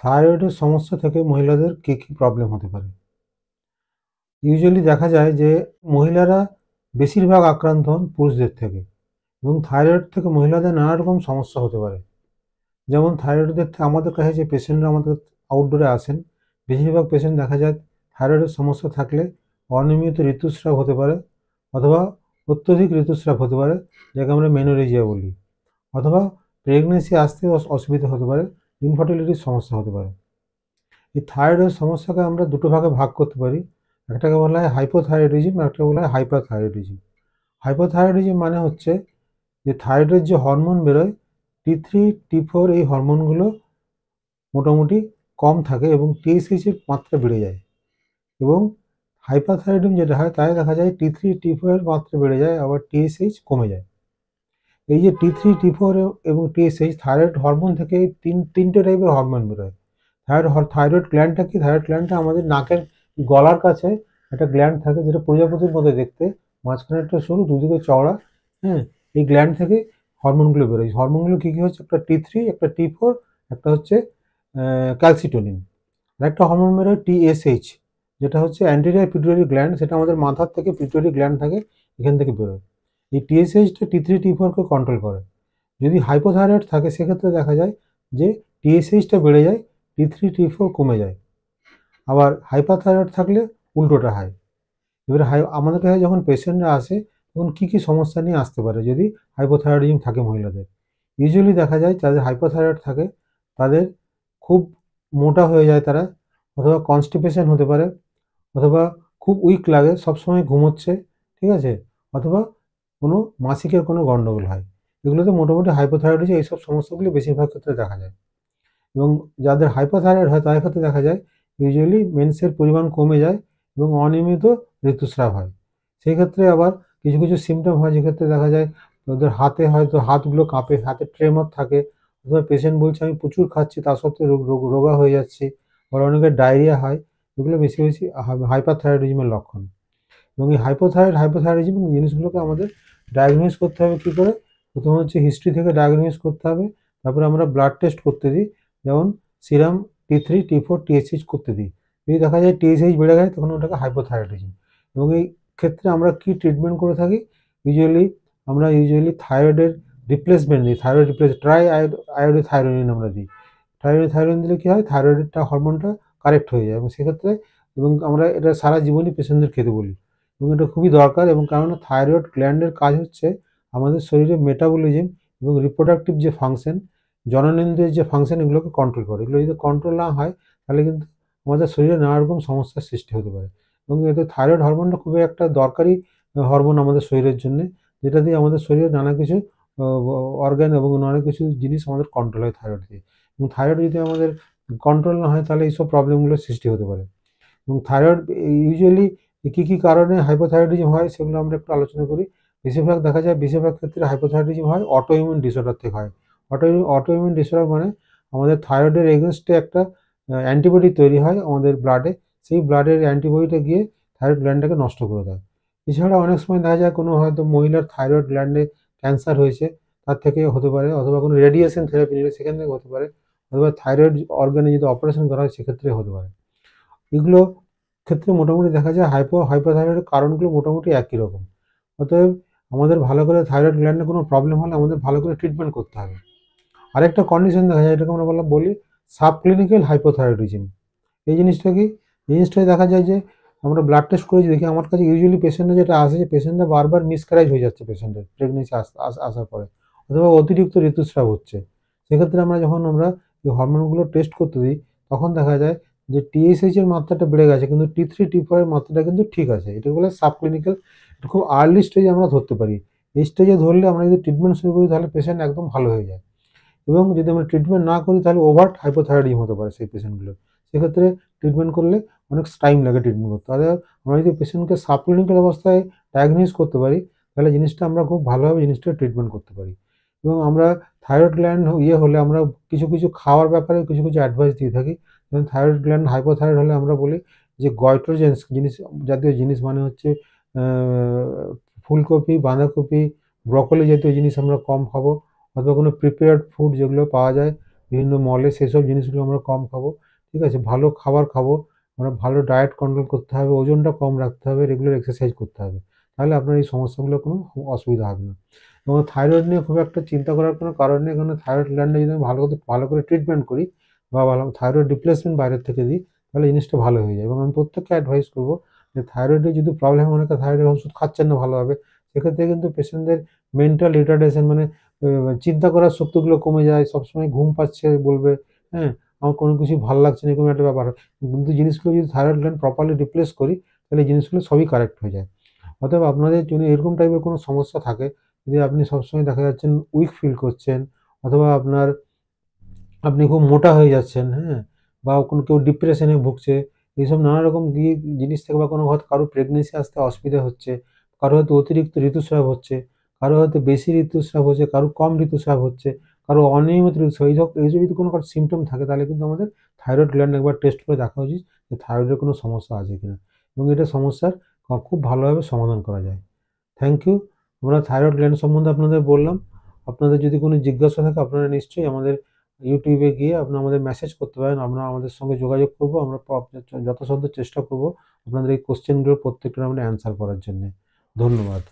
থাইরয়েডের সমস্যা থেকে মহিলাদের কী প্রবলেম হতে পারে? ইউজুয়ালি দেখা যায় যে মহিলারা বেশিরভাগ আক্রান্ত হন পুরুষদের থেকে এবং থাইরয়েড থেকে মহিলাদের নানা রকম সমস্যা হতে পারে। যেমন থাইরয়েডের আমাদের কাছে যে পেশেন্টরা আমাদের আউটডোরে আসেন, বেশিরভাগ পেশেন্ট দেখা যায় থাইরয়েডের সমস্যা থাকলে অনিয়মিত ঋতুস্রাব হতে পারে অথবা অত্যধিক ঋতুস্রাব হতে পারে, যাকে আমরা মেনোরেজিয়া বলি, অথবা প্রেগনেন্সি আসতে অসুবিধা হতে পারে, ইনফার্টিলিটির সমস্যা হতে পারে। এই থাইরয়েডের সমস্যাকে আমরা দুটো ভাগে ভাগ করতে পারি। একটাকে বলা হয় হাইপোথাইরয়েডিজম, একটাকে বলা হয় হাইপারথাইরয়েডিজম। হাইপোথাইরয়েডিজম মানে হচ্ছে যে থাইরয়েডের যে হরমোন বেরোয় T3, T4 এই হরমোনগুলো মোটামুটি কম থাকে এবং TSH এর মাত্রা বেড়ে যায়। এবং হাইপারথাইরয়েডিজম যেটা হয় তাই দেখা যায় T3, T4 এর মাত্রা বেড়ে যায়, আবার TSH কমে যায়। এই যে T3, T4 এবং TSH থাইরয়েড হরমোন থেকে তিনটে টাইপের হরমোন বেরোয়। থাইরয়েড গ্ল্যান্ডটা কি? থাইরয়েড গ্ল্যান্ডটা আমাদের নাকের গলার কাছে একটা গ্ল্যান্ড থাকে, যেটা প্রজাপতির মধ্যে দেখতে, মাঝখানে একটা সরু, দুদিকে চওড়া। হ্যাঁ, এই গ্ল্যান্ড থেকে হরমোনগুলো বেরোয়। হরমোনগুলো কী কী হচ্ছে? একটা T3, একটা T4, একটা হচ্ছে ক্যালসিটোনিন। আর একটা হরমোন বেরোয় TSH, যেটা হচ্ছে অ্যান্টেরিয়র পিটুইটারি গ্ল্যান্ড, সেটা আমাদের মাথার থেকে পিটুইটারি গ্ল্যান্ড থাকে, এখান থেকে বেরোয়। এই TSHটা T3, T4কে কন্ট্রোল করে। যদি হাইপোথাইরয়েড থাকে সেক্ষেত্রে দেখা যায় যে TSHটা বেড়ে যায়, T3, T4 কমে যায়। আবার হাইপারথাইরয়েড থাকলে উল্টোটা হয়। এবারে আমাদের কাছে যখন পেশেন্টরা আসে তখন কী সমস্যা নিয়ে আসতে পারে যদি হাইপোথাইরয়েডিজম থাকে মহিলাদের? ইউজুয়ালি দেখা যায় যাদের হাইপোথাইরয়েড থাকে তাদের খুব মোটা হয়ে যায় তারা, অথবা কনস্টিপেশন হতে পারে, অথবা খুব উইক লাগে, সবসময় ঘুমোচ্ছে, ঠিক আছে? অথবা কোনো মাসিকের কোনো গণ্ডগোল হয়। এগুলোতে মোটামুটি হাইপোথাইরয়েডিজম এইসব সমস্যাগুলি বেশিরভাগ ক্ষেত্রে দেখা যায়। এবং যাদের হাইপারথাইরয়েড হয় তাদের ক্ষেত্রে দেখা যায় ইউজুয়ালি মেন্সের পরিমাণ কমে যায় এবং অনিয়মিত ঋতুস্রাব হয়। সেই ক্ষেত্রে আবার কিছু কিছু সিমটম হয়, যেক্ষেত্রে দেখা যায় ওদের হাতে হয়তো হাতগুলো কাঁপে, হাতে ট্রেমর থাকে, অথবা পেশেন্ট বলছে আমি প্রচুর খাচ্ছি তা সত্ত্বেও রোগা হয়ে যাচ্ছি, আবার অনেকের ডায়রিয়া হয়। এগুলো বেশি বেশি হাইপারথাইরয়েডিজমের লক্ষণ। এবং এই হাইপোথাইরয়েডিজম জিনিসগুলোকে আমাদের ডায়াগনোজ করতে হবে কী করে? প্রথমে হচ্ছে হিস্ট্রি থেকে ডায়াগনোজ করতে হবে, তারপরে আমরা ব্লাড টেস্ট করতে দিই, যেমন সিরাম T3, T4, TSH করতে দিই। যদি দেখা যায় TSH বেড়ে যায় তখন ওটাকে হাইপোথাইরয়েডিজম। এবং এই ক্ষেত্রে আমরা কী ট্রিটমেন্ট করে থাকি? আমরা থাইরয়েডের রিপ্লেসমেন্ট দিই, আয়োডোথাইরোনিন আমরা দিই। থাইরোইড দিলে কী হয়? থাইরয়েডটা হরমোনটা কারেক্ট হয়ে যায় এবং সেক্ষেত্রে আমরা এটা সারা জীবনই পেশেন্টদের খেতে বলি এবং এটা খুবই দরকার। এবং কারণ থাইরয়েড গ্ল্যান্ডের কাজ হচ্ছে আমাদের শরীরে মেটাবলিজম এবং রিপ্রোডাক্টিভ যে ফাংশন, জননেন্দ্রিয়ের যে ফাংশন, এগুলোকে কন্ট্রোল করে। এগুলো যদি কন্ট্রোল না হয় তাহলে কিন্তু আমাদের শরীরে নানা রকম সমস্যার সৃষ্টি হতে পারে। এবং এতে থাইরয়েড হরমোনটা খুবই একটা দরকারি হরমোন আমাদের শরীরের জন্যে, যেটা দিয়ে আমাদের শরীরে নানা কিছু অর্গান এবং নানা কিছু জিনিস আমাদের কন্ট্রোল হয় থাইরয়েড দিয়ে। এবং থাইরয়েড যদি আমাদের কন্ট্রোল না হয় তাহলে এইসব প্রবলেমগুলোর সৃষ্টি হতে পারে। এবং থাইরয়েড ইউজুয়ালি কী কারণে হাইপোথাইরয়েডিজম হয় সেগুলো আমরা একটু আলোচনা করি। বেশিরভাগ ক্ষেত্রে হাইপোথাইরয়েডিজম হয় অটোইমিউন ডিসঅর্ডার থেকে হয়। অটোইমিউন ডিসঅর্ডার মানে আমাদের থাইরয়েডের এগেইনস্টে একটা অ্যান্টিবডি তৈরি হয় আমাদের ব্লাডে। সেই ব্লাডের অ্যান্টিবডিটা গিয়ে থাইরয়েড গ্ল্যান্ডটাকে নষ্ট করে দেয়। এছাড়া অনেক সময় দেখা যায় কোনো হয়তো মহিলার থাইরয়েড গ্ল্যান্ডে ক্যান্সার হয়েছে, তার থেকে হতে পারে, অথবা কোনো রেডিয়েশন থেরাপি নিলে সেখান থেকে হতে পারে, অথবা থাইরয়েড অর্গানে যদি অপারেশন করা হয় সেক্ষেত্রে হতে পারে। এগুলো ক্ষেত্রে মোটামুটি দেখা যায় হাইপোথাইরয়েডের কারণগুলো মোটামুটি একই রকম। অতএব আমাদের ভালো করে থাইরয়েড গ্ল্যান্ডে কোনো প্রবলেম হলে আমাদের ভালো করে ট্রিটমেন্ট করতে হবে। আরেকটা কন্ডিশন দেখা যায়, এটাকে আমরা বলি সাবক্লিনিক্যাল হাইপোথাইরয়েডিজম। এই জিনিসটা কি? এই জিনিসটাই দেখা যায় যে আমরা ব্লাড টেস্ট করেছি, দেখি আমার কাছে ইউজুয়ালি পেশেন্টরা যেটা আসে যে পেশেন্টরা বারবার মিসক্যারেজ হয়ে যাচ্ছে পেশেন্টের প্রেগনেন্সি আসার পরে, অথবা অতিরিক্ত ঋতুস্রাব হচ্ছে। সেক্ষেত্রে যখন আমরা এই হরমোনগুলো টেস্ট করতে দিই তখন দেখা যায় যে TSH এর মাত্রাটা বেড়ে গেছে কিন্তু T3, T4 এর মাত্রাটা কিন্তু ঠিক আছে। এটা বলে সাবক্লিনিক্যাল। এটা খুব আর্লি স্টেজে আমরা ধরতে পারি। এই স্টেজে ধরলে আমরা যদি ট্রিটমেন্ট শুরু করি তাহলে পেশেন্ট একদম ভালো হয়ে যায়। এবং যদি আমরা ট্রিটমেন্ট না করি তাহলে ওভার্ট হাইপোথাইরয়েডিজম হতে পারে সেই পেশেন্টগুলোর। সেক্ষেত্রে ট্রিটমেন্ট করলে অনেক টাইম লাগে ট্রিটমেন্ট করতে। তাহলে আমরা যদি পেশেন্টকে সাবক্লিনিক্যাল অবস্থায় ডায়াগনোজ করতে পারি তাহলে জিনিসটা আমরা খুব ভালোভাবে জিনিসটা ট্রিটমেন্ট করতে পারি। এবং আমরা থাইরয়েড গ্ল্যান্ড হলে আমরা কিছু খাওয়ার ব্যাপারে কিছু অ্যাডভাইস দিয়ে থাকি। যেমন থাইরয়েড গ্ল্যান্ড হাইপোথাইরয়েড হলে আমরা বলি যে গয়ট্রোজেন্স জাতীয় জিনিস, মানে হচ্ছে আ ফুলকপি, বাঁধাকপি, ব্রকোলি জাতীয় জিনিস আমরা কম খাবো, অথবা কোনো প্রিপেয়ার্ড ফুড যেগুলো পাওয়া যায়, বিভিন্ন মলে, সেসব জিনিসগুলো আমরা কম খাবো। ঠিক আছে? ভালো খাবার খাবো, আমরা ভালো ডায়েট কন্ট্রোল করতে হবে, ওজনটা কম রাখতে হবে, রেগুলার এক্সারসাইজ করতে হবে। তাহলে আপনার এই সমস্যাগুলোর কোনো অসুবিধা হবে না। এবং থাইরয়েড নিয়ে খুব একটা চিন্তা করার কোনো কারণ নেই, কারণ থাইরয়েড গ্ল্যান্ডে যদি আমি ভালো করে ট্রিটমেন্ট করি বা ভালো থাইরয়েড রিপ্লেসমেন্ট বাইরের থেকে দিই, তাহলে জিনিসটা ভালো হয়ে যায়। এবং আমি প্রত্যেককে অ্যাডভাইস করবো যে থাইরয়েডের যদি প্রবলেম হয়, অনেকে থাইরয়েডের ওষুধ খাচ্ছেন না ভালোভাবে, সেক্ষেত্রে কিন্তু পেশেন্টদের মেন্টাল রিটার্ডেশন, মানে চিন্তা করার শক্তিগুলো কমে যায়, সবসময় ঘুম পাচ্ছে বলবে, হ্যাঁ? আমার কোনো কিছুই ভাল লাগছে না, এরকম একটা ব্যাপার হয়। কিন্তু জিনিসগুলো যদি থাইরয়েড গ্ল্যান্ড প্রপারলি রিপ্লেস করি, তাহলে এই জিনিসগুলো সবই কারেক্ট হয়ে যায়। অতএব আপনাদের যদি এরকম টাইপের কোনো সমস্যা থাকে, যদি আপনি সবসময় দেখা যাচ্ছেন উইক ফিল করছেন, অথবা আপনি খুব মোটা হয়ে যাচ্ছেন, হ্যাঁ? বা কোনো কেউ ডিপ্রেশনে ভুগছে, এইসব নানা রকম জিনিস থেকে, বা কোনো হয়তো কারো প্রেগনেন্সি আসতে অসুবিধা হচ্ছে, কারো হয়তো অতিরিক্ত ঋতুস্রাব হচ্ছে, কারো হয়তো বেশি ঋতুস্রাব হচ্ছে, কারো কম ঋতুস্রাব হচ্ছে, কারো অনিয়মিত ঋতুস্রাব, এইসব যদি কোনো কারো সিম্পটম থাকে, তাহলে কিন্তু আমাদের থাইরয়েড গ্ল্যান্ড একবার টেস্ট করে দেখা উচিত যে থাইরয়েডের কোনো সমস্যা আছে কিনা, এবং এটা সমস্যার খুব ভালোভাবে সমাধান করা যায়। Thank you. আমরা থাইরয়েড গ্ল্যান্ড সম্বন্ধে আপনাদের বললাম। আপনাদের যদি কোনো জিজ্ঞাসা থাকে, আপনারা নিশ্চয়ই আমাদের ইউটিউবে গিয়ে আপনারা আমাদের মেসেজ করতে পারেন। আমরা আমাদের সঙ্গে যোগাযোগ করব। আমরা আপনার যথাসাধ্য চেষ্টা করব আপনাদের এই কোয়েশ্চেনগুলোর প্রত্যেকটার আমরা অ্যান্সার করার জন্যে। ধন্যবাদ।